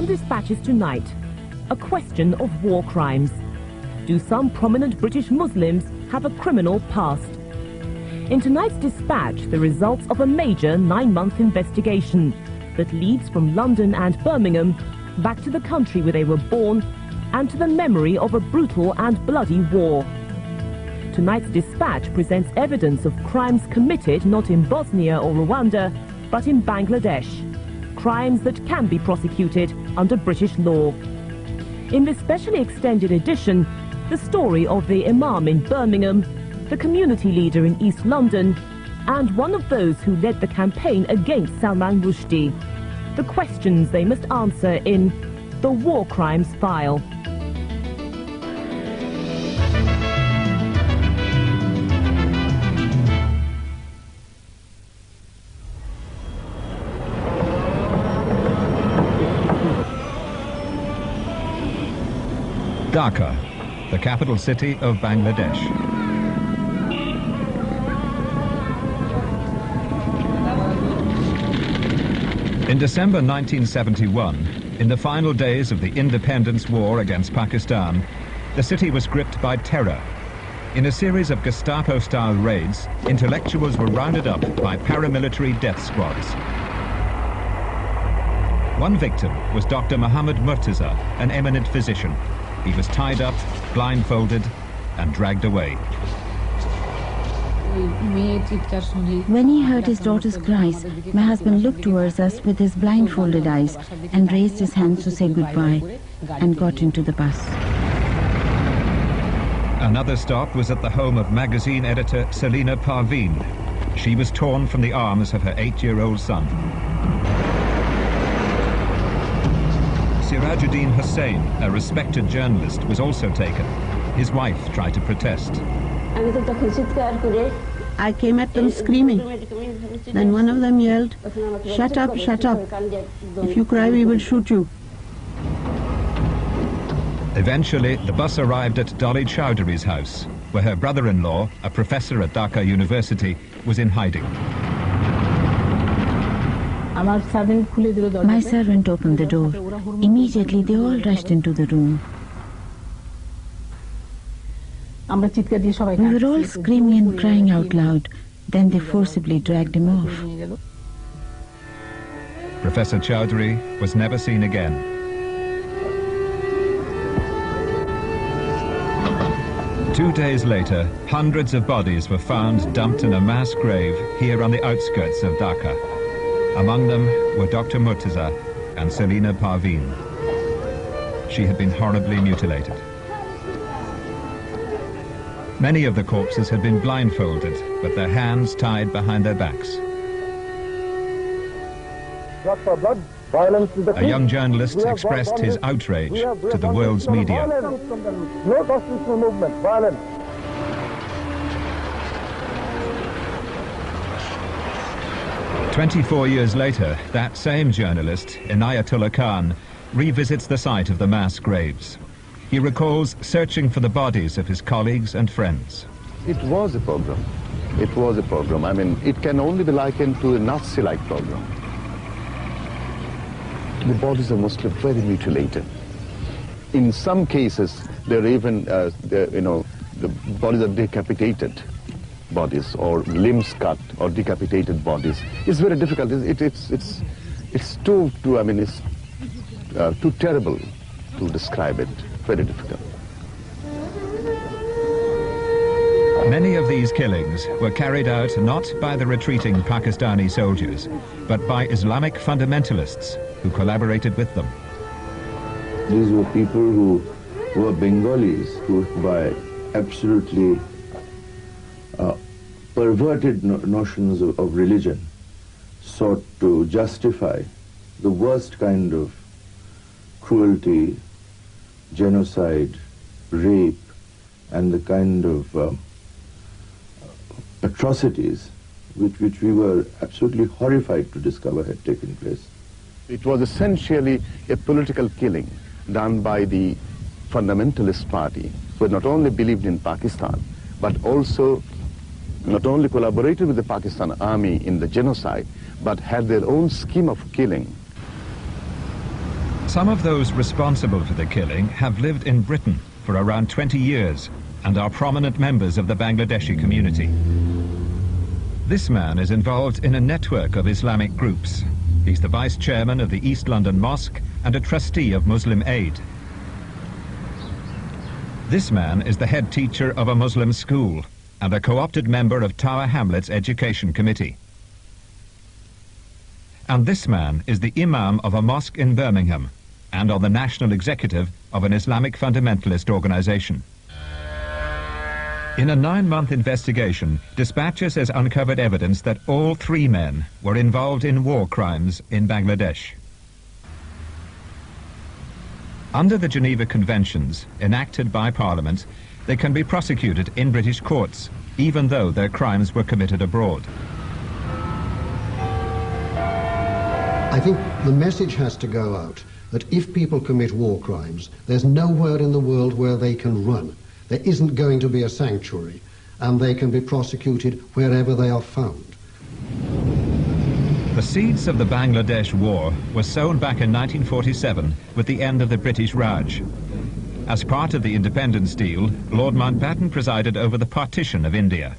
One dispatches tonight, a question of war crimes. Do some prominent British Muslims have a criminal past? In tonight's dispatch, the results of a major 9-month investigation that leads from London and Birmingham back to the country where they were born and to the memory of a brutal and bloody war. Tonight's dispatch presents evidence of crimes committed not in Bosnia or Rwanda, but in Bangladesh. Crimes that can be prosecuted under British law. In this specially extended edition, the story of the Imam in Birmingham, the community leader in East London, and one of those who led the campaign against Salman Rushdie. The questions they must answer in the War Crimes File. Dhaka, the capital city of Bangladesh. In December 1971, in the final days of the independence war against Pakistan, the city was gripped by terror. In a series of Gestapo-style raids, intellectuals were rounded up by paramilitary death squads. One victim was Dr. Muhammad Murtaza, an eminent physician. He was tied up, blindfolded, and dragged away. When he heard his daughter's cries, my husband looked towards us with his blindfolded eyes and raised his hands to say goodbye and got into the bus. Another stop was at the home of magazine editor Selina Parveen. She was torn from the arms of her 8-year-old son. Sirajuddin Hussain, a respected journalist, was also taken. His wife tried to protest. I came at them screaming. Then one of them yelled, "Shut up, shut up. If you cry, we will shoot you." Eventually, the bus arrived at Dolly Chowdhury's house, where her brother-in-law, a professor at Dhaka University, was in hiding. My servant opened the door. Immediately, they all rushed into the room. We were all screaming and crying out loud. Then they forcibly dragged him off. Professor Chowdhury was never seen again. Two days later, hundreds of bodies were found dumped in a mass grave here on the outskirts of Dhaka. Among them were Dr. Murtaza and Selina Parveen. She had been horribly mutilated. Many of the corpses had been blindfolded, with their hands tied behind their backs. A young journalist expressed his outrage to the world's media. No constitutional movement, violence. 24 years later, that same journalist, Inayatullah Khan, revisits the site of the mass graves. He recalls searching for the bodies of his colleagues and friends. It was a pogrom. It was a pogrom. I mean, it can only be likened to a Nazi-like pogrom. The bodies are mostly very mutilated. In some cases, they're even, the bodies are decapitated bodies, or limbs cut, or decapitated bodies. It's very difficult. It's too terrible to describe it. Very difficult. Many of these killings were carried out not by the retreating Pakistani soldiers, but by Islamic fundamentalists who collaborated with them. These were people who were Bengalis, who by absolutely perverted notions of religion sought to justify the worst kind of cruelty, genocide, rape, and the kind of atrocities which we were absolutely horrified to discover had taken place. It was essentially a political killing done by the fundamentalist party, who not only believed in Pakistan, but also not only collaborated with the Pakistan army in the genocide, but had their own scheme of killing. Some of those responsible for the killing have lived in Britain for around 20 years and are prominent members of the Bangladeshi community. This man is involved in a network of Islamic groups. He's the vice chairman of the East London Mosque and a trustee of Muslim Aid. This man is the head teacher of a Muslim school and a co-opted member of Tower Hamlets Education Committee. And this man is the imam of a mosque in Birmingham and on the national executive of an Islamic fundamentalist organization. In a 9-month investigation, Dispatches has uncovered evidence that all 3 men were involved in war crimes in Bangladesh. Under the Geneva Conventions, enacted by Parliament, they can be prosecuted in British courts, even though their crimes were committed abroad. I think the message has to go out that if people commit war crimes, there's nowhere in the world where they can run. There isn't going to be a sanctuary, and they can be prosecuted wherever they are found. The seeds of the Bangladesh War were sown back in 1947 with the end of the British Raj. As part of the independence deal, Lord Mountbatten presided over the partition of India.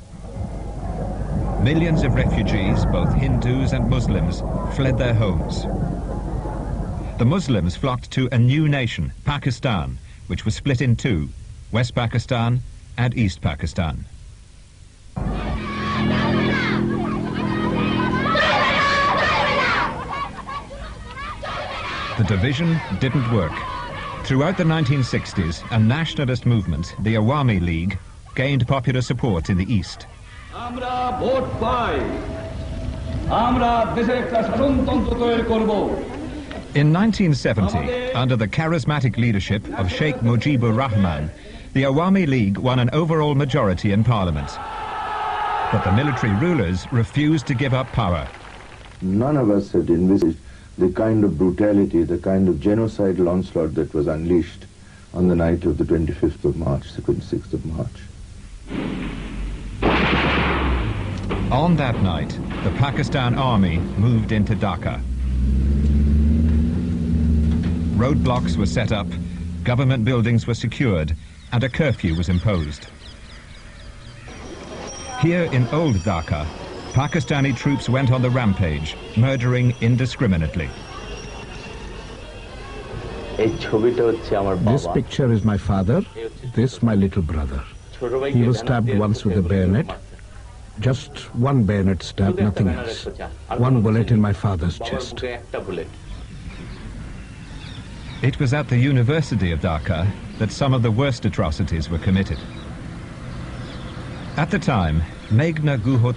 Millions of refugees, both Hindus and Muslims, fled their homes. The Muslims flocked to a new nation, Pakistan, which was split in 2, West Pakistan and East Pakistan. The division didn't work. Throughout the 1960s, a nationalist movement, the Awami League, gained popular support in the East. In 1970, under the charismatic leadership of Sheikh Mujibur Rahman, the Awami League won an overall majority in Parliament. But the military rulers refused to give up power. None of us had envisaged the kind of brutality, the kind of genocidal onslaught that was unleashed on the night of the 25th of March, the 26th of March. On that night, the Pakistan Army moved into Dhaka. Roadblocks were set up, government buildings were secured, and a curfew was imposed. Here in Old Dhaka, Pakistani troops went on the rampage, murdering indiscriminately. This picture is my father, this my little brother. He was stabbed once with a bayonet. Just one bayonet stab, nothing else. One bullet in my father's chest. It was at the University of Dhaka that some of the worst atrocities were committed. At the time, Meghna Guho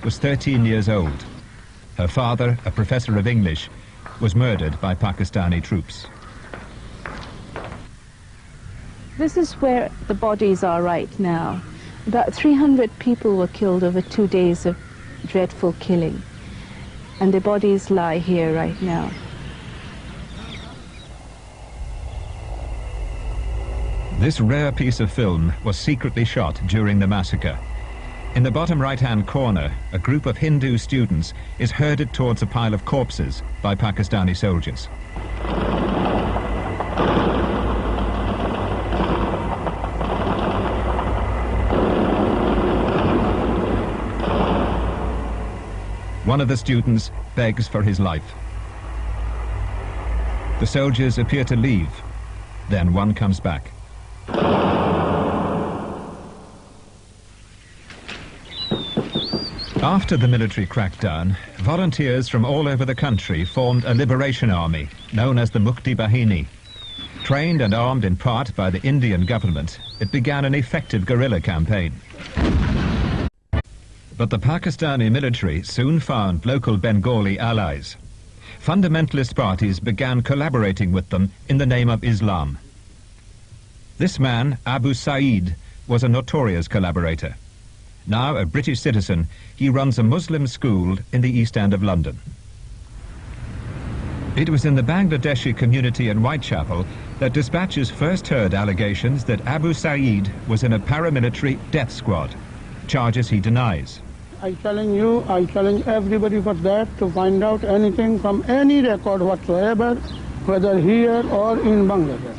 was 13 years old. Her father, a professor of English, was murdered by Pakistani troops. This is where the bodies are right now. About 300 people were killed over 2 days of dreadful killing. And the bodies lie here right now. This rare piece of film was secretly shot during the massacre. In the bottom right-hand corner, a group of Hindu students is herded towards a pile of corpses by Pakistani soldiers. One of the students begs for his life. The soldiers appear to leave. Then one comes back. After the military crackdown, volunteers from all over the country formed a liberation army known as the Mukti Bahini. Trained and armed in part by the Indian government, it began an effective guerrilla campaign. But the Pakistani military soon found local Bengali allies. Fundamentalist parties began collaborating with them in the name of Islam. This man, Abu Saeed, was a notorious collaborator. Now a British citizen, he runs a Muslim school in the East End of London. It was in the Bangladeshi community in Whitechapel that Dispatches first heard allegations that Abu Saeed was in a paramilitary death squad, charges he denies. I challenge everybody for that to find out anything from any record whatsoever whether here or in Bangladesh.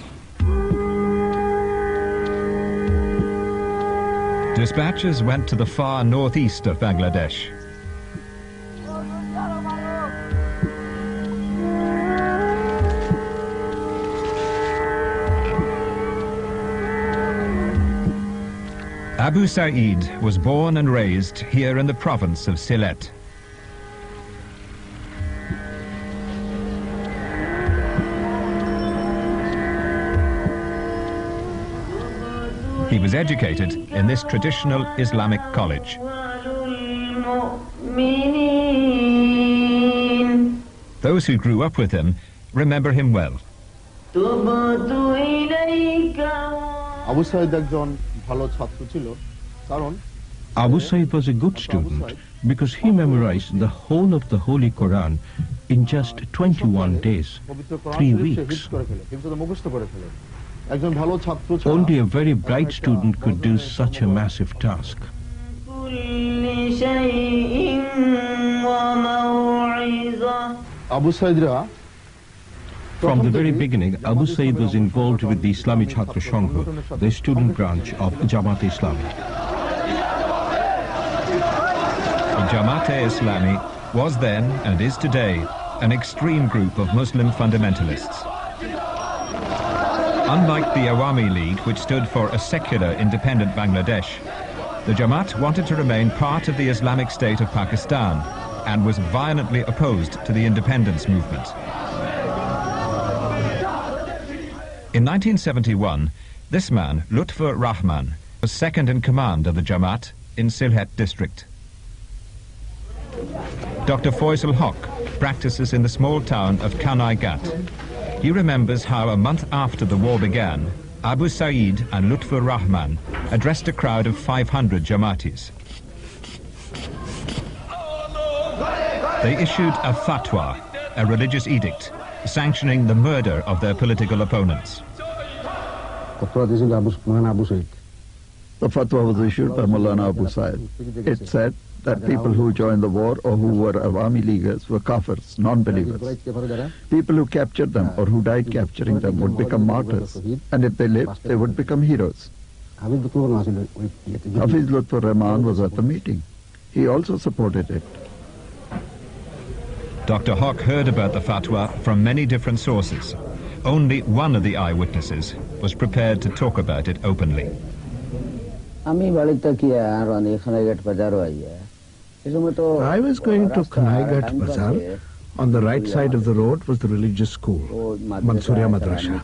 Dispatches went to the far northeast of Bangladesh. Abu Sa'id was born and raised here in the province of Sylhet. He was educated in this traditional Islamic college. Those who grew up with him remember him well. Abu Sa'id ekjon bhalo chhatro chilo karon Abu Sa'id was a good student because he memorized the whole of the Holy Quran in just 21 days, 3 weeks. Only a very bright student could do such a massive task. Abu Sa'idra From the very beginning, Abu Sa'id was involved with the Islami Chhatra Sangh, the student branch of Jamaat-e-Islami. Jamaat-e-Islami was then and is today an extreme group of Muslim fundamentalists. Unlike the Awami League, which stood for a secular, independent Bangladesh, the Jamaat wanted to remain part of the Islamic State of Pakistan and was violently opposed to the independence movement. In 1971, this man, Lutfur Rahman, was second in command of the Jamaat in Sylhet district. Dr. Faisal Haq practices in the small town of Kanai Ghat. He remembers how a month after the war began, Abu Sa'id and Lutfur Rahman addressed a crowd of 500 Jamaatis. They issued a fatwa, a religious edict, sanctioning the murder of their political opponents. The fatwa was issued by Maulana Abu Sa'id. It said that people who joined the war or who were Awami Leaguers were kafirs, non-believers. People who captured them or who died capturing them would become martyrs, and if they lived, they would become heroes. Hafiz Lutfur Rahman was at the meeting. He also supported it. Dr. Haq heard about the fatwa from many different sources. Only one of the eyewitnesses was prepared to talk about it openly. I was going to Kanaigat Bazaar. On the right side of the road was the religious school, Mansuria Madrasa.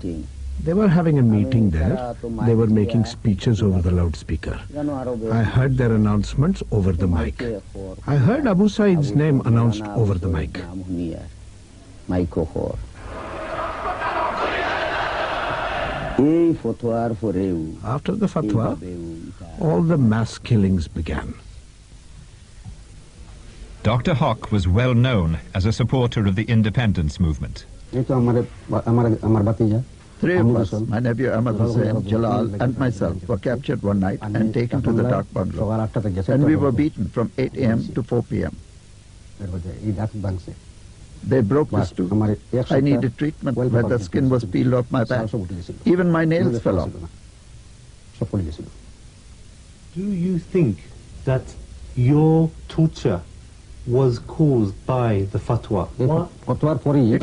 They were having a meeting there. They were making speeches over the loudspeaker. I heard their announcements over the mic. I heard Abu Sa'id's name announced over the mic. After the fatwa, all the mass killings began. Dr. Haq was well known as a supporter of the independence movement. Three of us, my nephew Ahmad Hussain, Jalal and myself, were captured one night and taken to the dark bungalow. And we were beaten from 8 a.m. to 4 p.m. They broke the stool. I needed treatment where the skin was peeled off my back. Even my nails fell off. Do you think that your torture was caused by the fatwa? It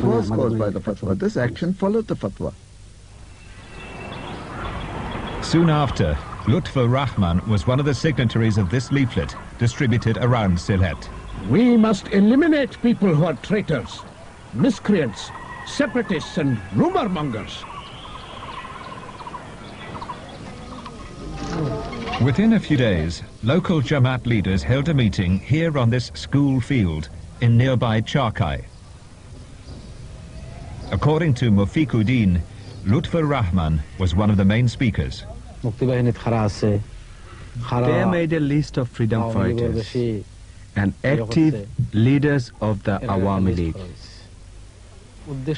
was caused by the fatwa. This action followed the fatwa. Soon after, Lutfur Rahman was one of the signatories of this leaflet distributed around Sylhet. We must eliminate people who are traitors, miscreants, separatists and rumor mongers. Within a few days, local Jamaat leaders held a meeting here on this school field in nearby Charkai. According to Mueen-Uddin, Lutfur Rahman was one of the main speakers. They made a list of freedom fighters and active leaders of the Awami League. The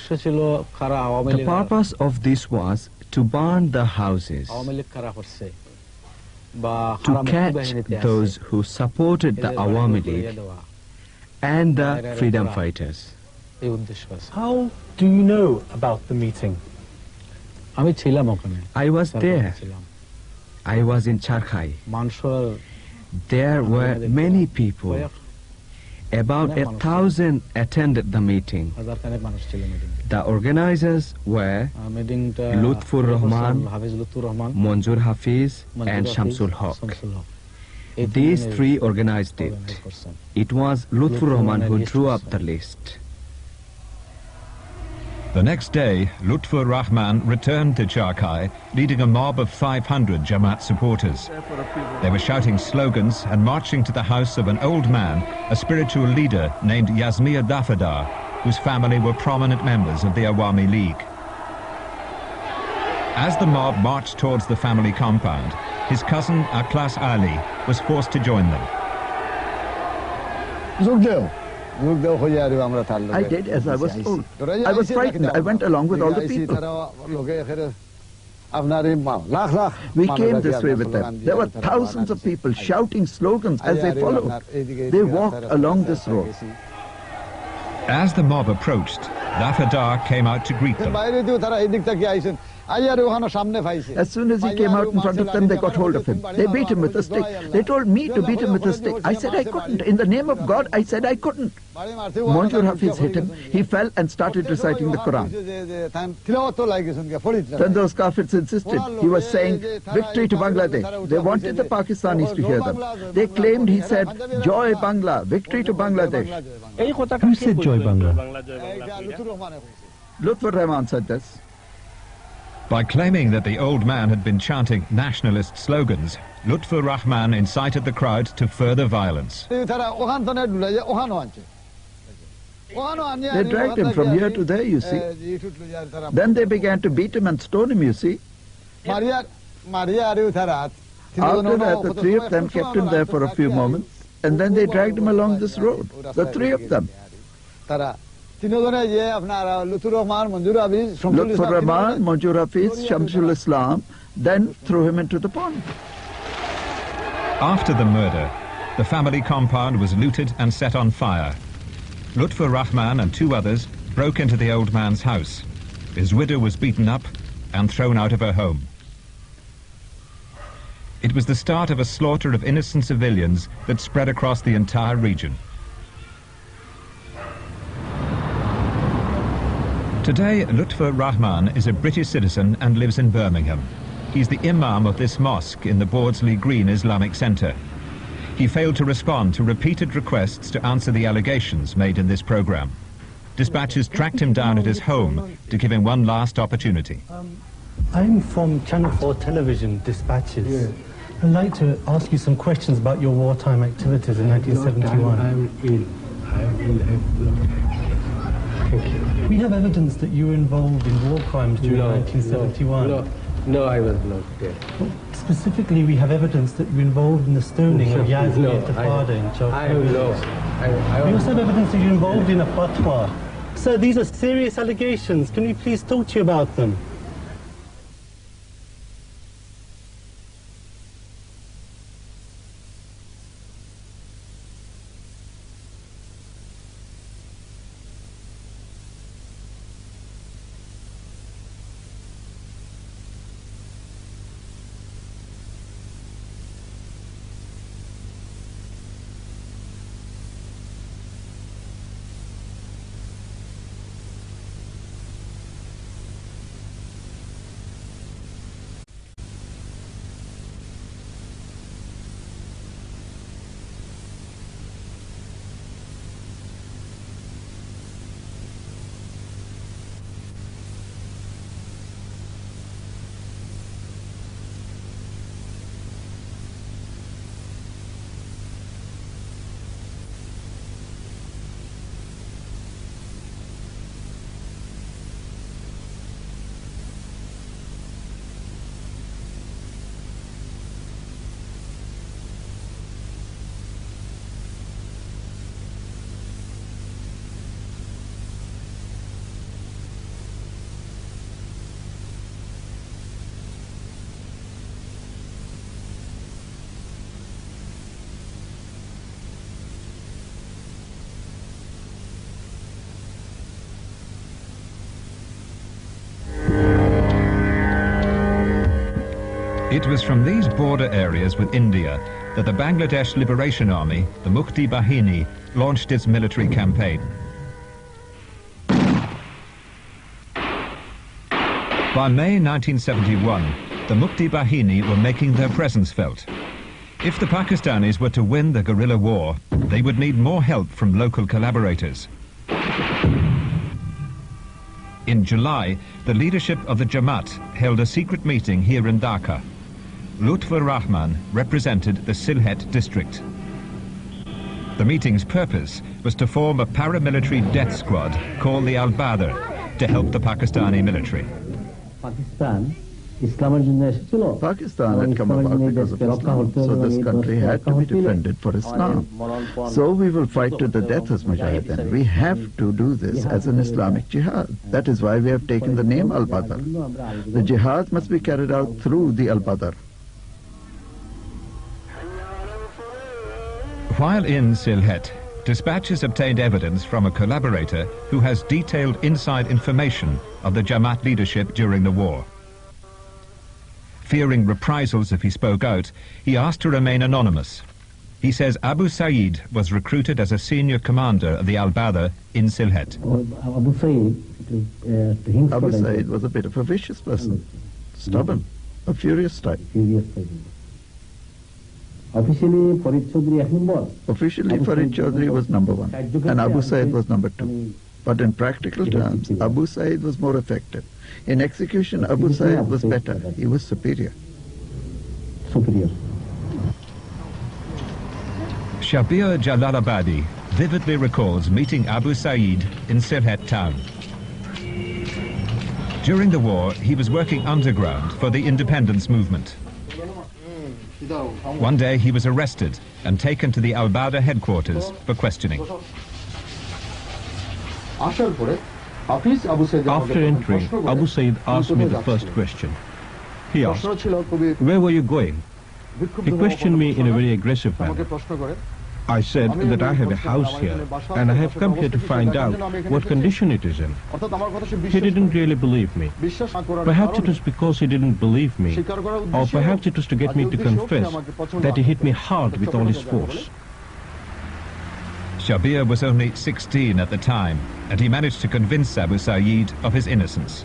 purpose of this was to burn the houses, to catch those who supported the Awami League and the freedom fighters. How do you know about the meeting? I was there. I was in Charkhay. There were many people. About 1,000 attended the meeting. The organizers were Lutfur Rahman, Manjur Hafiz and Shamsul Haq. These three organized it. It was Lutfur Rahman who drew up the list. The next day, Lutfur Rahman returned to Charkhay, leading a mob of 500 Jamaat supporters. They were shouting slogans and marching to the house of an old man, a spiritual leader named Yazmir Dafadar, whose family were prominent members of the Awami League. As the mob marched towards the family compound, his cousin Aklas Ali was forced to join them. I did as I was told. I was frightened. I went along with all the people. We came this way with them. There were thousands of people shouting slogans as they followed. They walked along this road. As the mob approached, Dafadar came out to greet them. As soon as he came out in front of them, they got hold of him. They beat him with a stick. They told me to beat him with a stick. I said I couldn't. In the name of God, I said I couldn't. Manjur Hafiz hit him. He fell and started reciting the Quran. Then those Kafirs insisted. He was saying, victory to Bangladesh. They wanted the Pakistanis to hear them. They claimed he said, joy Bangla, victory to Bangladesh. Who said joy Bangla? Lutfur Rahman said this. By claiming that the old man had been chanting nationalist slogans, Lutfur Rahman incited the crowd to further violence. They dragged him from here to there, you see. Then they began to beat him and stone him, you see. After that, the three of them kept him there for a few moments, and then they dragged him along this road, the three of them. Lutfur Rahman, Manjur Hafiz, Shamsul Islam, then threw him into the pond. After the murder, the family compound was looted and set on fire. Lutfur Rahman and two others broke into the old man's house. His widow was beaten up and thrown out of her home. It was the start of a slaughter of innocent civilians that spread across the entire region. Today, Lutfur Rahman is a British citizen and lives in Birmingham. He's the imam of this mosque in the Bordsley Green Islamic Centre. He failed to respond to repeated requests to answer the allegations made in this programme. Dispatchers tracked him down at his home to give him one last opportunity. I'm from Channel 4 Television, Dispatches. Yeah. I'd like to ask you some questions about your wartime activities in 1971. I'm in. Thank you. We have evidence that you were involved in war crimes during 1971. No, I was not there. Well, specifically, we have evidence that you were involved in the stoning of Yazmir Dafadar in Charkhay. We also have evidence that you were involved in a fatwa. Sir, these are serious allegations. Can we please talk to you about them? It was from these border areas with India that the Bangladesh Liberation Army, the Mukti Bahini, launched its military campaign. By May 1971, the Mukti Bahini were making their presence felt. If the Pakistanis were to win the guerrilla war, they would need more help from local collaborators. In July, the leadership of the Jamaat held a secret meeting here in Dhaka. Lutfur Rahman represented the Sylhet district. The meeting's purpose was to form a paramilitary death squad called the Al-Badr to help the Pakistani military. Pakistan had come about because of Islam, so this country had to be defended for Islam. So we will fight to the death as Mujahideen. We have to do this as an Islamic jihad. That is why we have taken the name Al-Badr. The jihad must be carried out through the Al-Badr. While in Sylhet, dispatches obtained evidence from a collaborator who has detailed inside information of the Jamaat leadership during the war. Fearing reprisals if he spoke out, he asked to remain anonymous. He says Abu Saeed was recruited as a senior commander of the Al-Badr in Sylhet. Abu Saeed was a bit of a vicious person, stubborn, a furious type. Officially, Farid Chaudhry was number one, and Abu Saeed was number two. But in practical terms, Abu Saeed was more effective. In execution, Abu Saeed was better. He was superior. Shabir Jalalabadi vividly recalls meeting Abu Saeed in Sylhet town. During the war, he was working underground for the independence movement. One day he was arrested and taken to the Al-Badr headquarters for questioning. After entering, Abu Saeed asked me the first question. He asked, "Where were you going?" He questioned me in a very aggressive manner. I said that I have a house here and I have come here to find out what condition it is in. He didn't really believe me. Perhaps it was because he didn't believe me, or perhaps it was to get me to confess that he hit me hard with all his force. Shabir was only 16 at the time, and he managed to convince Abu Saeed of his innocence.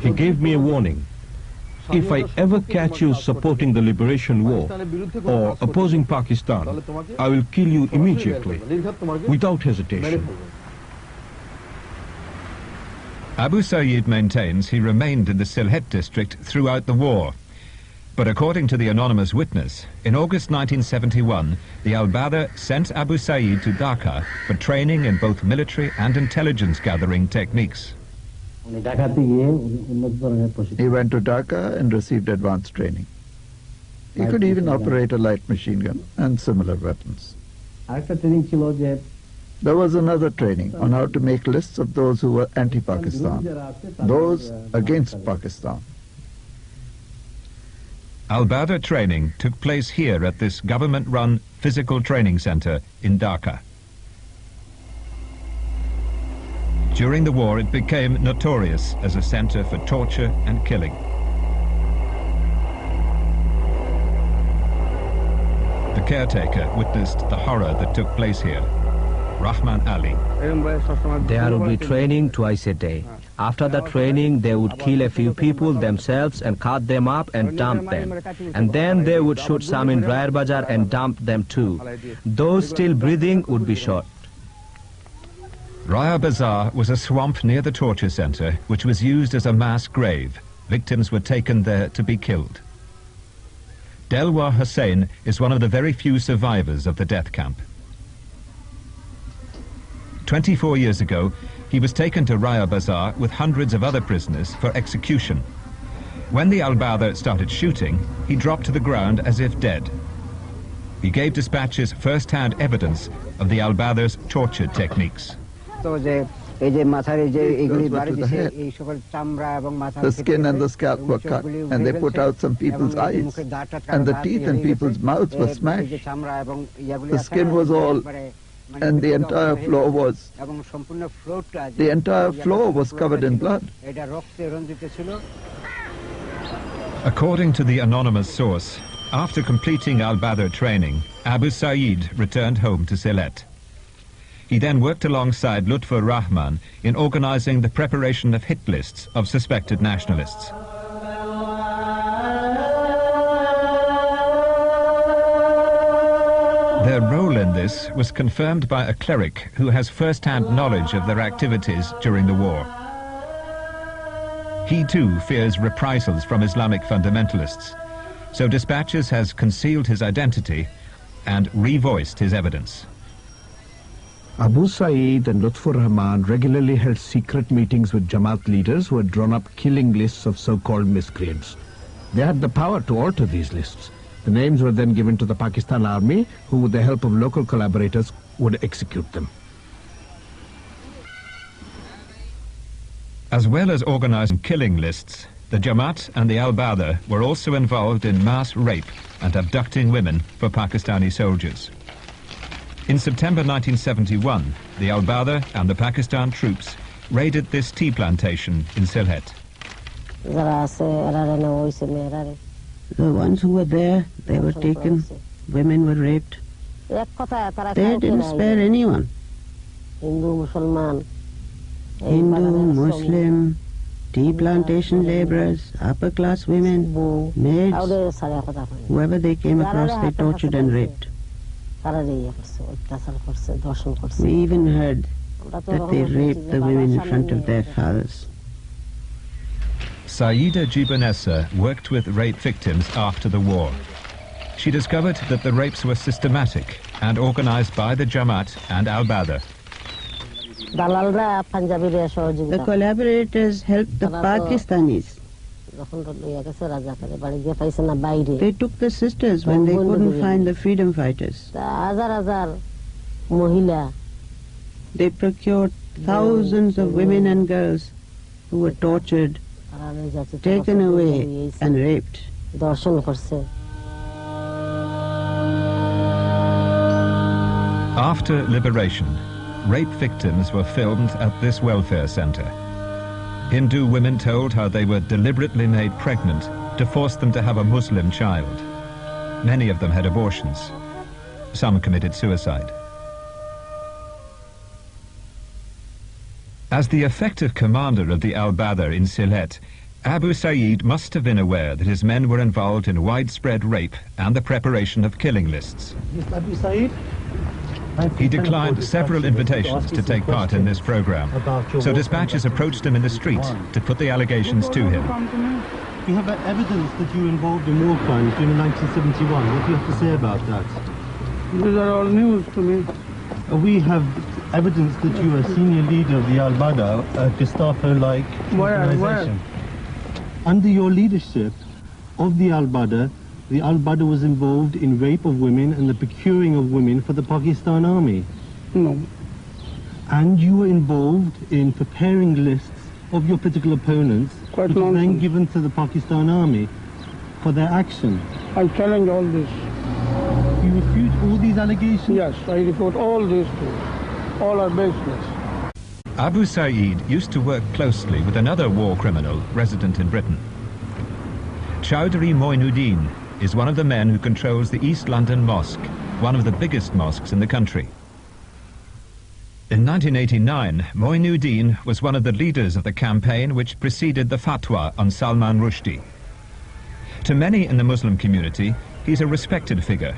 He gave me a warning. If I ever catch you supporting the liberation war or opposing Pakistan, I will kill you immediately, without hesitation. Abu Saeed maintains he remained in the Sylhet district throughout the war. But according to the anonymous witness, in August 1971, the Al-Badr sent Abu Saeed to Dhaka for training in both military and intelligence gathering techniques. He went to Dhaka and received advanced training. He could even operate a light machine gun and similar weapons. There was another training on how to make lists of those who were anti-Pakistan, those against Pakistan. Al-Badr training took place here at this government-run physical training center in Dhaka. During the war, it became notorious as a center for torture and killing. The caretaker witnessed the horror that took place here. Rahman Ali. There would be training twice a day. After the training, they would kill a few people themselves and cut them up and dump them. And then they would shoot some in Rayar Bazar and dump them too. Those still breathing would be shot. Rayar Bazar was a swamp near the torture center, which was used as a mass grave. Victims were taken there to be killed. Delwar Hussain is one of the very few survivors of the death camp. 24 years ago, he was taken to Rayar Bazar with hundreds of other prisoners for execution. When the Al-Badr started shooting, he dropped to the ground as if dead. He gave dispatches first-hand evidence of the Al-Badr's torture techniques. The skin and the scalp were cut, and they put out some people's eyes, and the teeth in people's mouths were smashed. The skin was all, and the entire floor was covered in blood. According to the anonymous source, after completing al-Badr training, Abu Saeed returned home to Sylhet. He then worked alongside Lutfur Rahman in organizing the preparation of hit lists of suspected nationalists. Their role in this was confirmed by a cleric who has first-hand knowledge of their activities during the war. He too fears reprisals from Islamic fundamentalists, so Dispatches has concealed his identity and revoiced his evidence. Abu Saeed and Lutfur Rahman regularly held secret meetings with Jamaat leaders who had drawn up killing lists of so-called miscreants. They had the power to alter these lists. The names were then given to the Pakistan Army, who with the help of local collaborators would execute them. As well as organizing killing lists, the Jamaat and the al-Badr were also involved in mass rape and abducting women for Pakistani soldiers. In September 1971, the al-Badr and the Pakistan troops raided this tea plantation in Sylhet. The ones who were there, they were taken. Women were raped. They didn't spare anyone. Hindu, Muslim, tea plantation laborers, upper-class women, maids, whoever they came across, they tortured and raped. We even heard that they raped the women in front of their fathers. Saida Jibanessa worked with rape victims after the war. She discovered that the rapes were systematic and organized by the Jamaat and al-Badr. The collaborators helped the Pakistanis. They took the sisters when they couldn't find the freedom fighters. They procured thousands of women and girls who were tortured, taken away and raped. After liberation, rape victims were filmed at this welfare center. Hindu women told how they were deliberately made pregnant to force them to have a Muslim child. Many of them had abortions. Some committed suicide. As the effective commander of the al-Badr in Sylhet, Abu Saeed must have been aware that his men were involved in widespread rape and the preparation of killing lists. Mr. Abu Saeed? He declined several invitations to take part in this program, so Dispatches approached him in the street to put the allegations to him. You have evidence that you were involved in war crimes during 1971. What do you have to say about that? These are all news to me. We have evidence that you are a senior leader of the al-Badr, a Gestapo-like organization. Under your leadership of the al-Badr was involved in rape of women and the procuring of women for the Pakistan Army. No. And you were involved in preparing lists of your political opponents, which were then given to the Pakistan Army for their action. I challenge all this. You refute all these allegations? Yes, I refute all these too. All are baseless. Abu Saeed used to work closely with another war criminal resident in Britain. Chowdhury Mueen-Uddin is one of the men who controls the East London Mosque, one of the biggest mosques in the country. In 1989, Mueen-Uddin was one of the leaders of the campaign which preceded the fatwa on Salman Rushdie. To many in the Muslim community, he's a respected figure.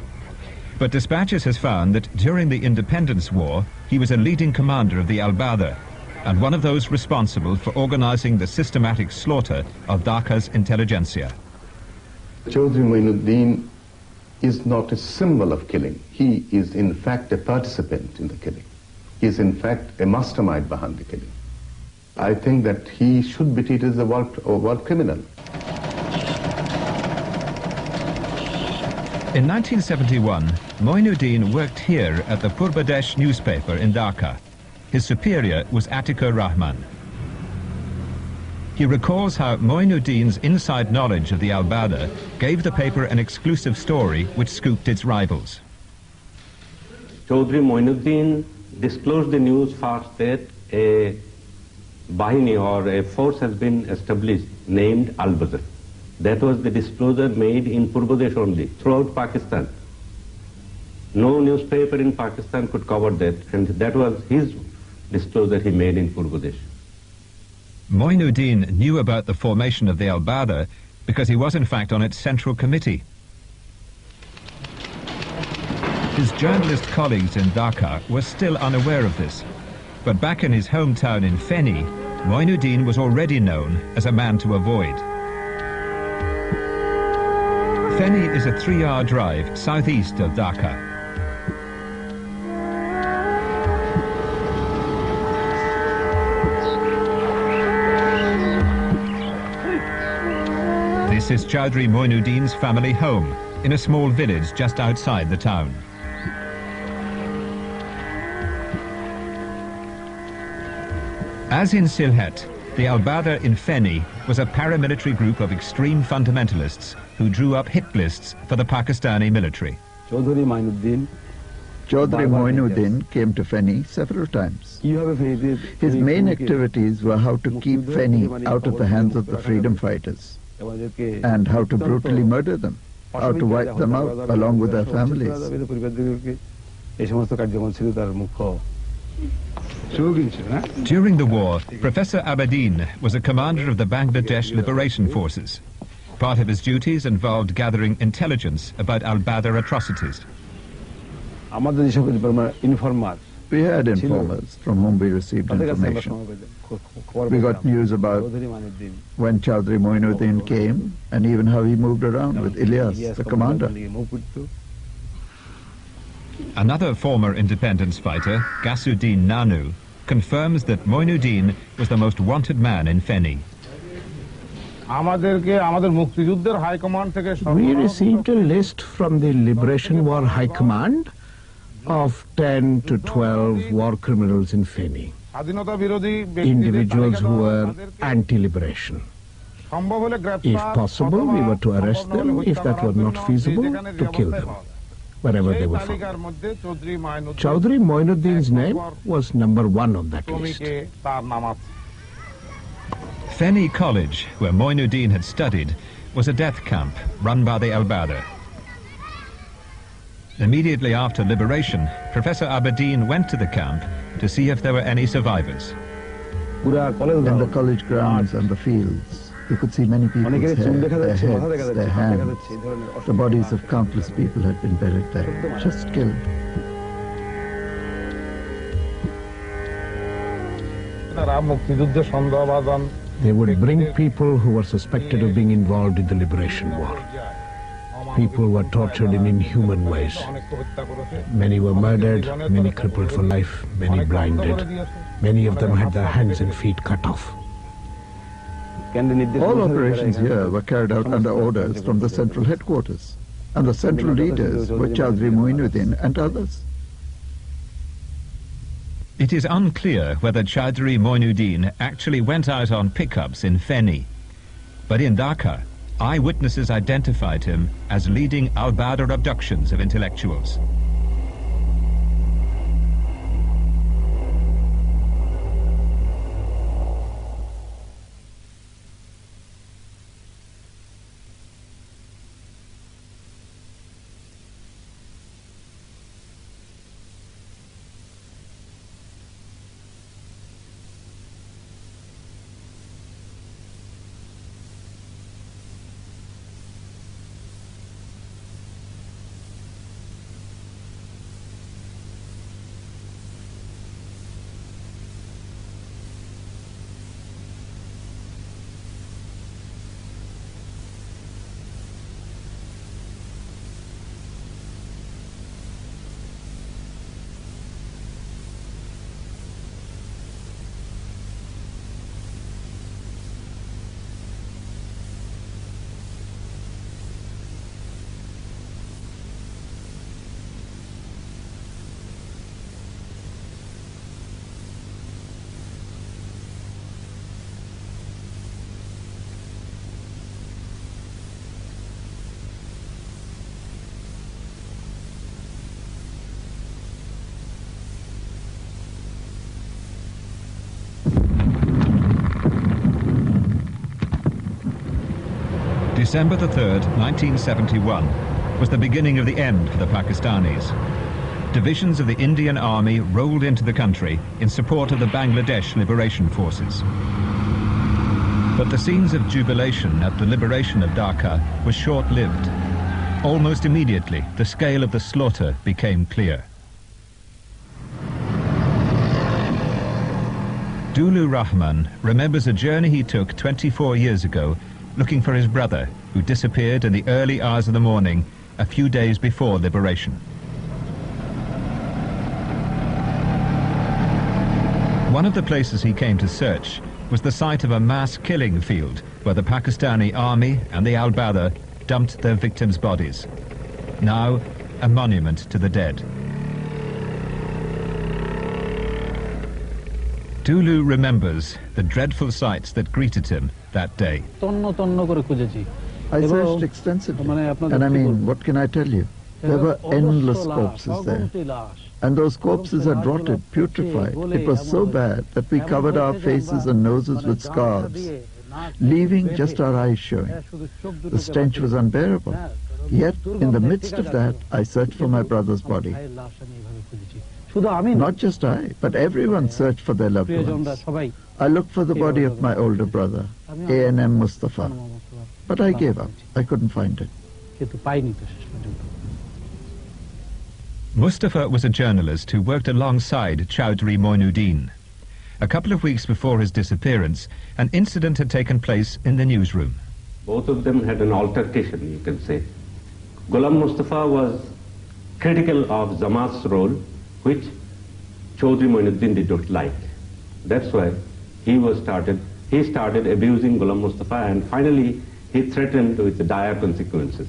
But Dispatches has found that during the Independence War, he was a leading commander of the al-Badr and one of those responsible for organizing the systematic slaughter of Dhaka's intelligentsia. Chowdhury Mueen-Uddin is not a symbol of killing. He is in fact a participant in the killing. He is in fact a mastermind behind the killing. I think that he should be treated as a war criminal. In 1971, Mueen-Uddin worked here at the Purbadesh newspaper in Dhaka. His superior was Atikur Rahman. He recalls how Mueen-Uddin's inside knowledge of the al-Badr gave the paper an exclusive story which scooped its rivals. Chowdhury Mueen-Uddin disclosed the news first that a Bahini or a force has been established named al-Badr. That was the disclosure made in Purbadesh only, throughout Pakistan. No newspaper in Pakistan could cover that, and that was his disclosure he made in Purbadesh. Mueen-Uddin knew about the formation of the Al-Badr because he was in fact on its central committee. His journalist colleagues in Dhaka were still unaware of this, but back in his hometown in Feni, Mueen-Uddin was already known as a man to avoid. Feni is a 3-hour drive southeast of Dhaka. This is Chaudhry Mueen-Uddin's family home in a small village just outside the town. As in Sylhet, the Al-Badr in Feni was a paramilitary group of extreme fundamentalists who drew up hit lists for the Pakistani military. Chaudhry Mueen-Uddin came to Feni several times. His main activities were how to keep Feni out of the hands of the freedom fighters, and how to brutally murder them, how to wipe them out along with their families. During the war, Professor Abedin was a commander of the Bangladesh Liberation Forces. Part of his duties involved gathering intelligence about Al-Badr atrocities. We had informers from whom we received information. We got news about when Chaudhry Mueen-Uddin came, and even how he moved around with Ilyas, the commander. Another former independence fighter, Gasuddin Nanu, confirms that Mueen-Uddin was the most wanted man in Feni. We received a list from the Liberation War High Command of 10 to 12 war criminals in Feni, individuals who were anti-liberation. If possible, we were to arrest them. If that were not feasible, to kill them wherever they were found. Chaudhry Mueen-Uddin's name was number 1 on that list. Feni College, where Mueen-Uddin had studied, was a death camp run by the Al-Badr. Immediately after liberation, Professor Abedin went to the camp to see if there were any survivors. In the college grounds and the fields, you could see many people's hair, their heads, their hands. The bodies of countless people had been buried there, just killed. They would bring people who were suspected of being involved in the Liberation War. People were tortured in inhuman ways. Many were murdered, many crippled for life, many blinded. Many of them had their hands and feet cut off. All operations here were carried out under orders from the central headquarters, and the central leaders were Chaudhry Mueen-Uddin and others. It is unclear whether Chaudhry Mueen-Uddin actually went out on pickups in Feni, but in Dhaka, eyewitnesses identified him as leading Al-Badr abductions of intellectuals. December the 3rd, 1971, was the beginning of the end for the Pakistanis. Divisions of the Indian Army rolled into the country in support of the Bangladesh Liberation Forces. But the scenes of jubilation at the liberation of Dhaka were short-lived. Almost immediately, the scale of the slaughter became clear. Dulu Rahman remembers a journey he took 24 years ago looking for his brother, who disappeared in the early hours of the morning a few days before liberation. One of the places he came to search was the site of a mass killing field where the Pakistani army and the Al-Badr dumped their victims' bodies. Now, a monument to the dead. Dulu remembers the dreadful sights that greeted him that day. I searched extensively, and I mean, what can I tell you? There were endless corpses there. And those corpses had rotted, putrefied. It was so bad that we covered our faces and noses with scarves, leaving just our eyes showing. The stench was unbearable. Yet, in the midst of that, I searched for my brother's body. Not just I, but everyone searched for their loved ones. I looked for the body of my older brother, A.N.M. Mustafa, but I gave up. I couldn't find it. Mustafa was a journalist who worked alongside Chowdhury Mueen-Uddin. A couple of weeks before his disappearance, an incident had taken place in the newsroom. Both of them had an altercation, you can say. Ghulam Mustafa was critical of Jamaat's role, which Chowdhury Mueen-Uddin did not like. That's why he started abusing Ghulam Mustafa, and finally he threatened with dire consequences.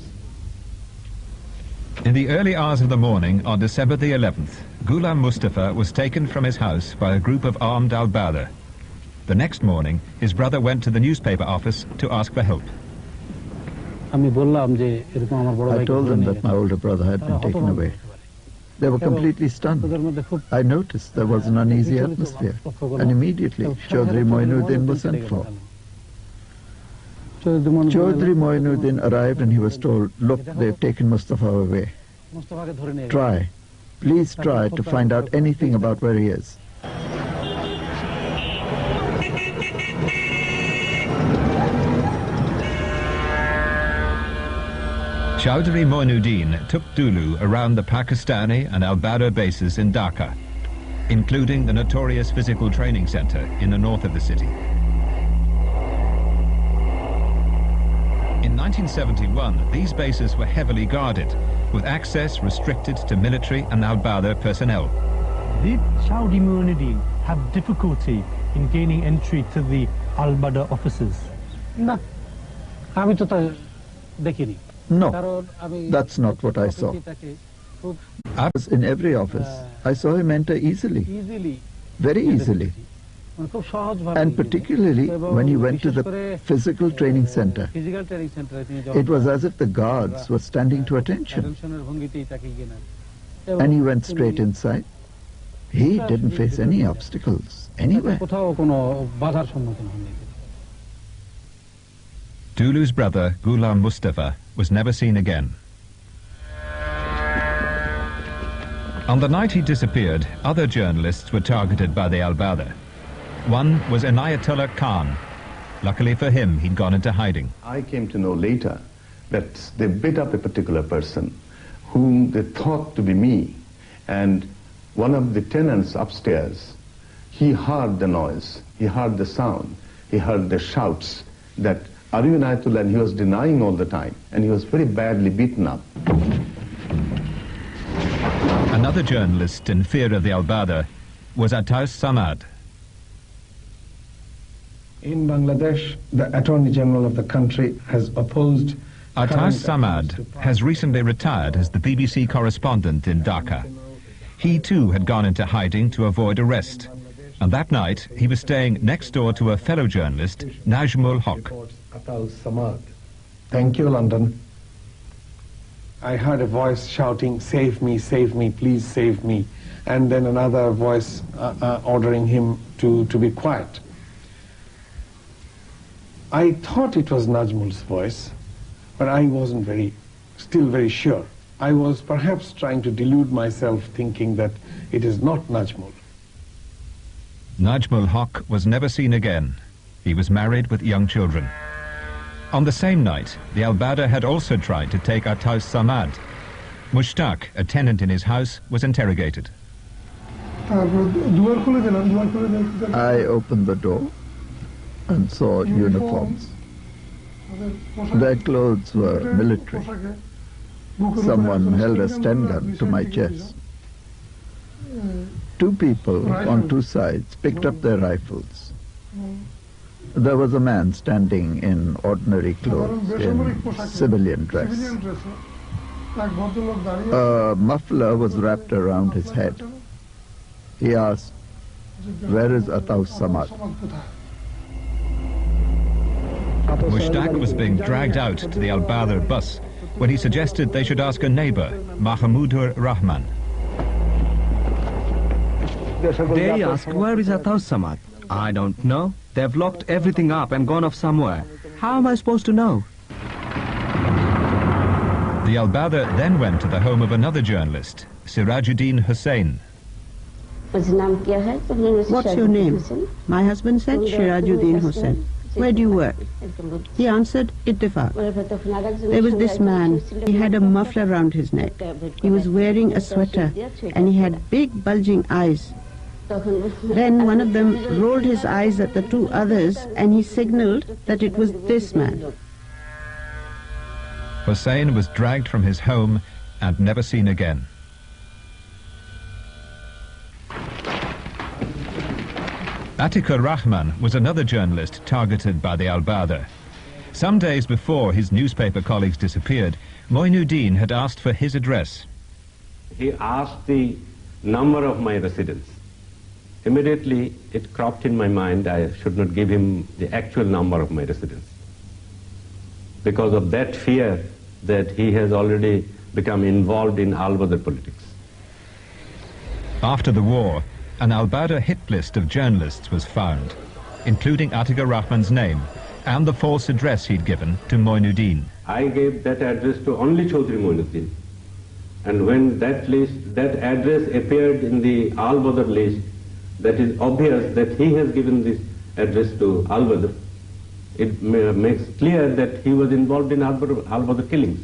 In the early hours of the morning on December the 11th, Ghulam Mustafa was taken from his house by a group of armed Al-Badr. The next morning, his brother went to the newspaper office to ask for help. I told them that my older brother had been taken away. They were completely stunned. I noticed there was an uneasy atmosphere, and immediately Chowdhury Mueen-Uddin was sent for. Chowdhury Mueen-Uddin arrived and he was told, look, they've taken Mustafa away. Try, please try to find out anything about where he is. Chowdhury Mueen-Uddin took Dulu around the Pakistani and Al-Badr bases in Dhaka, including the notorious physical training center in the north of the city. In 1971, these bases were heavily guarded, with access restricted to military and Al-Badr personnel. Did Chowdhury Mueen-Uddin have difficulty in gaining entry to the Al-Badr offices? No, that's not what I saw. As in every office, I saw him enter easily, very easily. And particularly when he went to the physical training center, it was as if the guards were standing to attention. And he went straight inside. He didn't face any obstacles anywhere. Dulu's brother, Ghulam Mustafa, was never seen again. On the night he disappeared, other journalists were targeted by the Al-Badr. One was Inayatullah Khan. Luckily for him, he'd gone into hiding. I came to know later that they beat up a particular person whom they thought to be me. And one of the tenants upstairs, he heard the noise, he heard the sound, he heard the shouts that, "Are you Inayatullah?" And he was denying all the time, and he was very badly beaten up. Another journalist in fear of the Al-Badr was Ataus Samad. In Bangladesh, the Attorney General of the country has opposed... Ataus Samad has recently retired as the BBC correspondent in Dhaka. He too had gone into hiding to avoid arrest. And that night, he was staying next door to a fellow journalist, Najmul Haq. Thank you, London. I heard a voice shouting, "Save me, please save me." And then another voice ordering him to be quiet. I thought it was Najmul's voice, But I wasn't still very sure. I was perhaps trying to delude myself, thinking that it is not Najmul. Najmul Haq was never seen again. He was married with young children. On the same night, the Al-Badr had also tried to take Ataus Samad. Mushtaq, a tenant in his house, was interrogated. I opened the door and saw uniforms. Their clothes were military. Someone held a Sten gun to my chest. Two people on two sides picked up their rifles. There was a man standing in ordinary clothes, in civilian dress. A muffler was wrapped around his head. He asked, "Where is Ataus Samad?" Mushtaq was being dragged out to the Al-Badr bus when he suggested they should ask a neighbor, Mahmudur Rahman. They asked, "Where is Ataus Samad?" "I don't know. They've locked everything up and gone off somewhere. How am I supposed to know?" The Al-Badr then went to the home of another journalist, Sirajuddin Hussain. What's your name? My husband said Sirajuddin Hussain. Where do you work? He answered, Ittifaq. There was this man. He had a muffler around his neck. He was wearing a sweater and he had big bulging eyes. Then one of them rolled his eyes at the two others and he signaled that it was this man. Hussain was dragged from his home and never seen again. Atikur Rahman was another journalist targeted by the Al-Badr. Some days before his newspaper colleagues disappeared, Mueen-Uddin had asked for his address. He asked the number of my residence. Immediately it cropped in my mind I should not give him the actual number of my residence, because of that fear that he has already become involved in Al-Badr politics. After the war, an Al-Badr hit list of journalists was found, including Atikur Rahman's name and the false address he'd given to Mueen-Uddin. I gave that address to only Chaudhry Mueen-Uddin. And when that address appeared in the Al-Badr list, that is obvious that he has given this address to Al-Badr. It makes clear that he was involved in Al-Badr killings.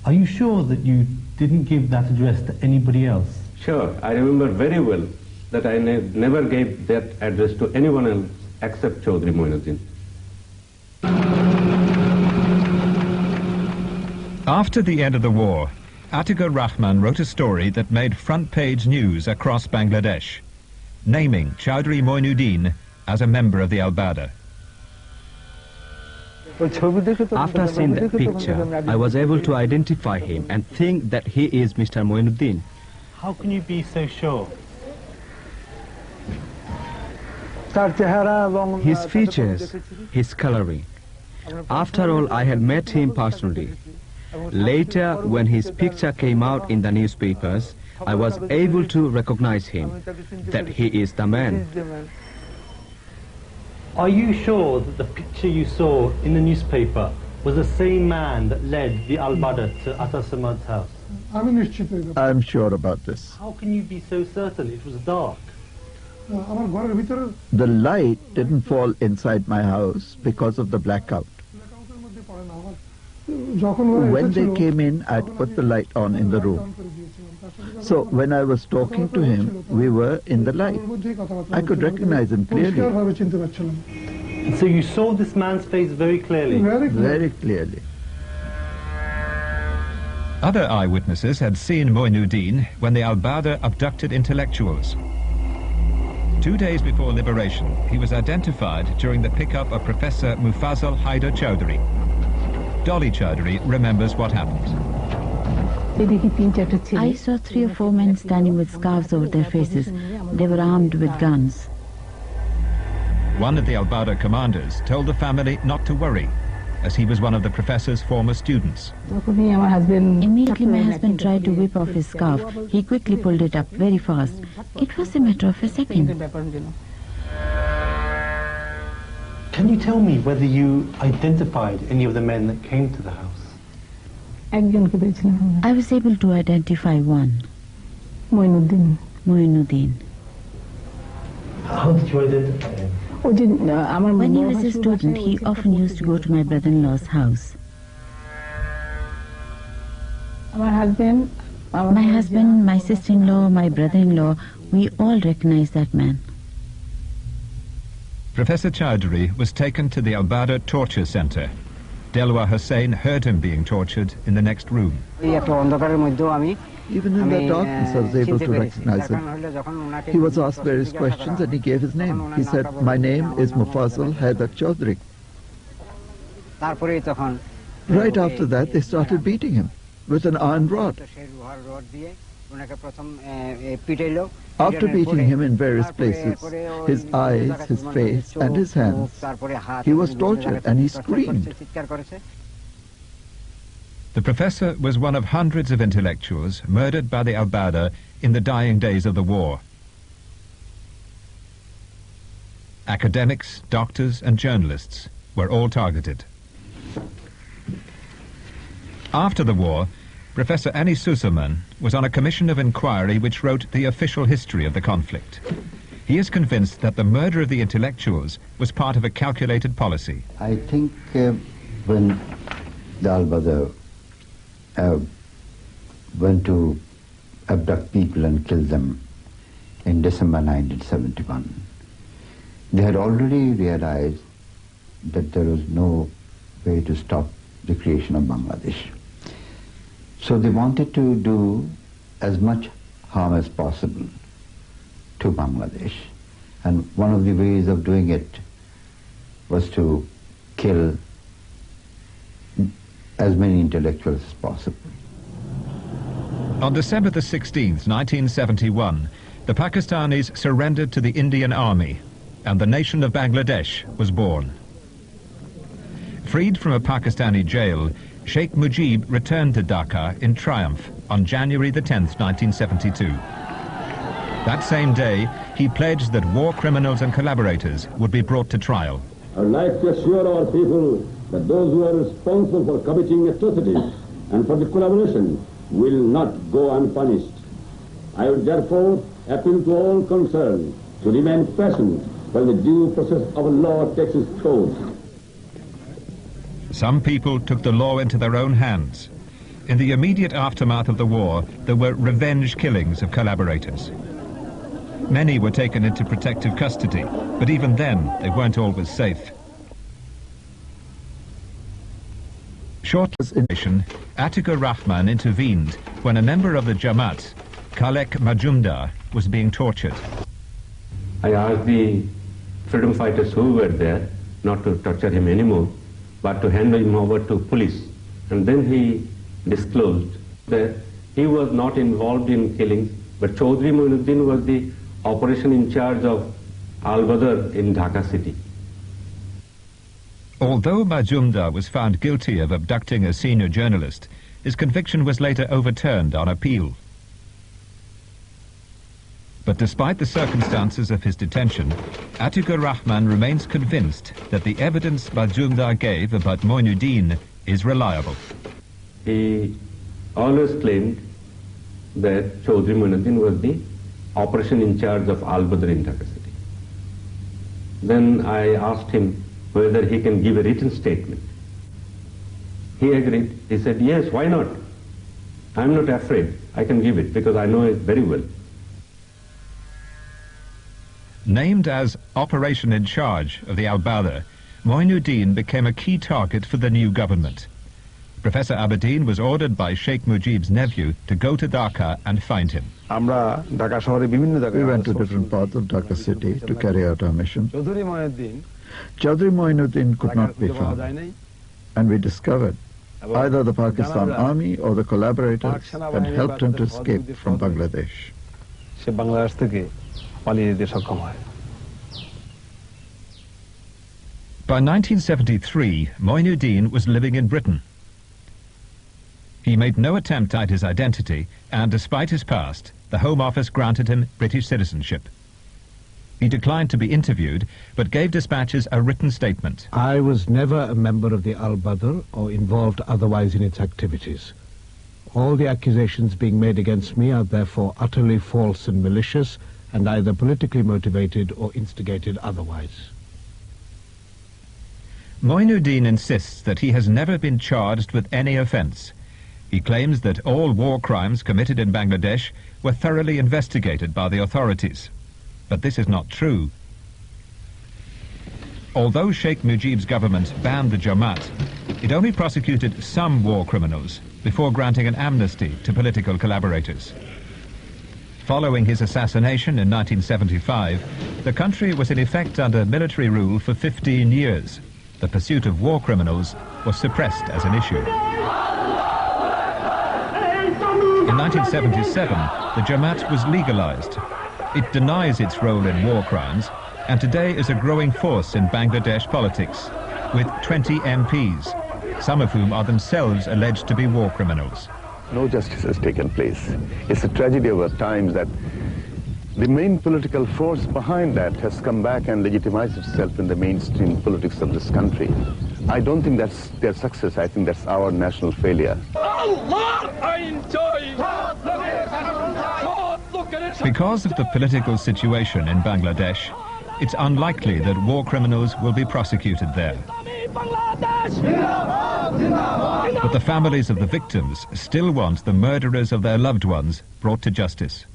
Are you sure that you didn't give that address to anybody else? Sure, I remember very well that I never gave that address to anyone else except Chaudhry Mueen-Uddin. After the end of the war, Atikur Rahman wrote a story that made front-page news across Bangladesh, naming Chaudhry Mueen-Uddin as a member of the Al-Badr. After seeing that picture, I was able to identify him and think that he is Mr. Mueen-Uddin. How can you be so sure? His features, his coloring. After all, I had met him personally. Later, when his picture came out in the newspapers, I was able to recognize him, that he is the man. Are you sure that the picture you saw in the newspaper was the same man that led the Al-Badr to Ataus Samad's house? I'm sure about this. How can you be so certain? It was dark. The light didn't fall inside my house because of the blackout. When they came in, I'd put the light on in the room. So when I was talking to him, we were in the light. I could recognize him clearly. So you saw this man's face very clearly? Very clearly. Other eyewitnesses had seen Mueen-Uddin when the Al-Badr abducted intellectuals. 2 days before liberation, he was identified during the pickup of Professor Mufazzal Haider Chowdhury. Dolly Chowdhury remembers what happened. I saw 3 or 4 men standing with scarves over their faces. They were armed with guns. One of the Al-Badr commanders told the family not to worry, as he was one of the professor's former students. Immediately my husband tried to whip off his scarf. He quickly pulled it up very fast. It was a matter of a second. Can you tell me whether you identified any of the men that came to the house? I was able to identify one. Mueen-Uddin. How did you identify him? When he was a student, he often used to go to my brother-in-law's house. My husband, my sister-in-law, my brother-in-law, we all recognized that man. Professor Chowdhury was taken to the Al-Badr torture center. Delwar Hussain heard him being tortured in the next room. Even in the darkness, I was able to recognize him. He was asked various questions and he gave his name. He said, "My name is Mufazzal Haidar Chowdhury." Right after that, they started beating him with an iron rod. After beating him in various places, his eyes, his face, and his hands, he was tortured and he screamed. The professor was one of hundreds of intellectuals murdered by the Al-Badr in the dying days of the war. Academics, doctors, and journalists were all targeted. After the war, Professor Anis Sussman was on a commission of inquiry which wrote the official history of the conflict. He is convinced that the murder of the intellectuals was part of a calculated policy. I think when the Al-Badr went to abduct people and kill them in December 1971, they had already realized that there was no way to stop the creation of Bangladesh. So they wanted to do as much harm as possible to Bangladesh. And one of the ways of doing it was to kill as many intellectuals as possible. On December the 16th, 1971, the Pakistanis surrendered to the Indian Army, and the nation of Bangladesh was born. Freed from a Pakistani jail, Sheikh Mujib returned to Dhaka in triumph on January the 10th, 1972. That same day, he pledged that war criminals and collaborators would be brought to trial. I would like to assure our people that those who are responsible for committing atrocities and for the collaboration will not go unpunished. I would therefore appeal to all concerned to remain patient while the due process of law takes its course. Some people took the law into their own hands. In the immediate aftermath of the war, there were revenge killings of collaborators. Many were taken into protective custody, but even then, they weren't always safe. Shortly after, Atikur Rahman intervened when a member of the Jamaat, Khalek Majumdar, was being tortured. I asked the freedom fighters who were there not to torture him anymore, but to hand him over to police. And then he disclosed that he was not involved in killings, but Chaudhry Mueen-Uddin was the operation in charge of Al-Badr in Dhaka city. Although Majumdar was found guilty of abducting a senior journalist, his conviction was later overturned on appeal. But despite the circumstances of his detention, Atikur Rahman remains convinced that the evidence Majumdar gave about Mueen-Uddin is reliable. He always claimed that Chaudhry Mueen-Uddin was the operation in charge of Al-Badr in Dhaka city. Then I asked him whether he can give a written statement. He agreed. He said, yes, why not? I'm not afraid. I can give it because I know it very well. Named as operation in charge of the Al-Badr, Mueen-Uddin became a key target for the new government. Professor Abedin was ordered by Sheikh Mujib's nephew to go to Dhaka and find him. We went to different parts of Dhaka city to carry out our mission. Chaudhry Mueen-Uddin could not be found, and we discovered either the Pakistan army or the collaborators had helped him to escape from Bangladesh. By 1973, Mueen-Uddin was living in Britain. He made no attempt to hide his identity, and despite his past, the Home Office granted him British citizenship. He declined to be interviewed, but gave dispatches a written statement. I was never a member of the Al-Badr or involved otherwise in its activities. All the accusations being made against me are therefore utterly false and malicious, and either politically motivated or instigated otherwise. Mueen-Uddin insists that he has never been charged with any offence. He claims that all war crimes committed in Bangladesh were thoroughly investigated by the authorities. But this is not true. Although Sheikh Mujib's government banned the Jamaat, it only prosecuted some war criminals before granting an amnesty to political collaborators. Following his assassination in 1975, the country was in effect under military rule for 15 years. The pursuit of war criminals was suppressed as an issue. In 1977, the Jamaat was legalized. It denies its role in war crimes, and today is a growing force in Bangladesh politics, with 20 MPs, some of whom are themselves alleged to be war criminals. No justice has taken place. It's a tragedy of our times that the main political force behind that has come back and legitimized itself in the mainstream politics of this country. I don't think that's their success. I think that's our national failure. Because of the political situation in Bangladesh, it's unlikely that war criminals will be prosecuted there. But the families of the victims still want the murderers of their loved ones brought to justice.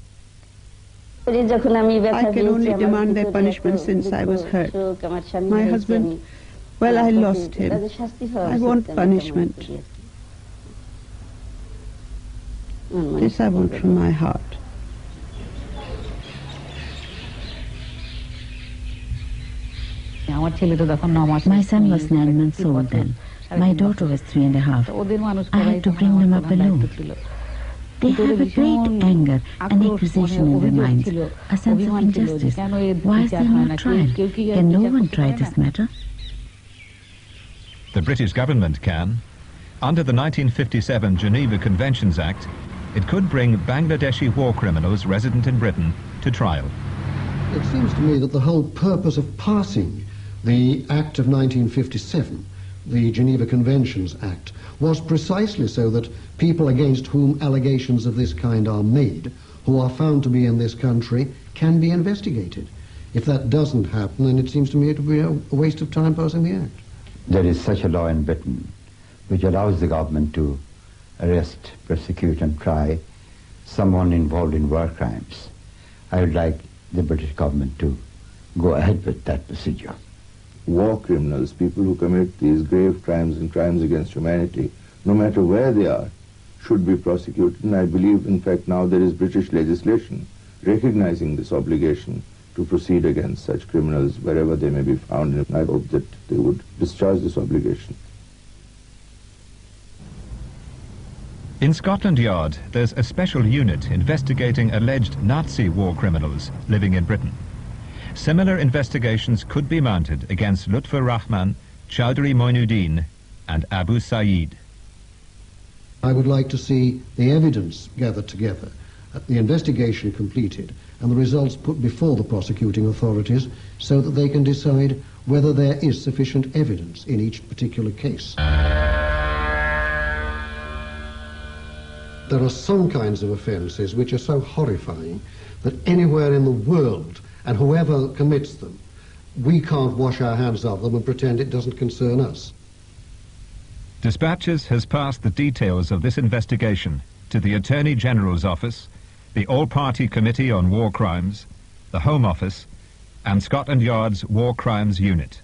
I can only demand their punishment since I was hurt. My husband, well, I lost him. I want punishment. This I want from my heart. My son was 9 months old then. My daughter was 3.5. I had to bring them up alone. They have a great anger, an accusation in their minds, a sense of injustice. Why is there no trial? Can no one try this matter? The British government can. Under the 1957 Geneva Conventions Act, it could bring Bangladeshi war criminals resident in Britain to trial. It seems to me that the whole purpose of passing the Act of 1957, the Geneva Conventions Act, was precisely so that people against whom allegations of this kind are made, who are found to be in this country, can be investigated. If that doesn't happen, then it seems to me it would be a waste of time passing the Act. There is such a law in Britain which allows the government to arrest, prosecute and try someone involved in war crimes. I would like the British government to go ahead with that procedure. War criminals, people who commit these grave crimes and crimes against humanity, no matter where they are, should be prosecuted. And I believe, in fact, now there is British legislation recognizing this obligation to proceed against such criminals wherever they may be found. And I hope that they would discharge this obligation. In Scotland Yard, there's a special unit investigating alleged Nazi war criminals living in Britain. Similar investigations could be mounted against Lutfur Rahman, Chowdhury Mueen-Uddin and Abu Saeed. I would like to see the evidence gathered together, the investigation completed, and the results put before the prosecuting authorities so that they can decide whether there is sufficient evidence in each particular case. There are some kinds of offences which are so horrifying that anywhere in the world, and whoever commits them, we can't wash our hands of them and pretend it doesn't concern us. Dispatches has passed the details of this investigation to the Attorney General's Office, the All-Party Committee on War Crimes, the Home Office, and Scotland Yard's War Crimes Unit.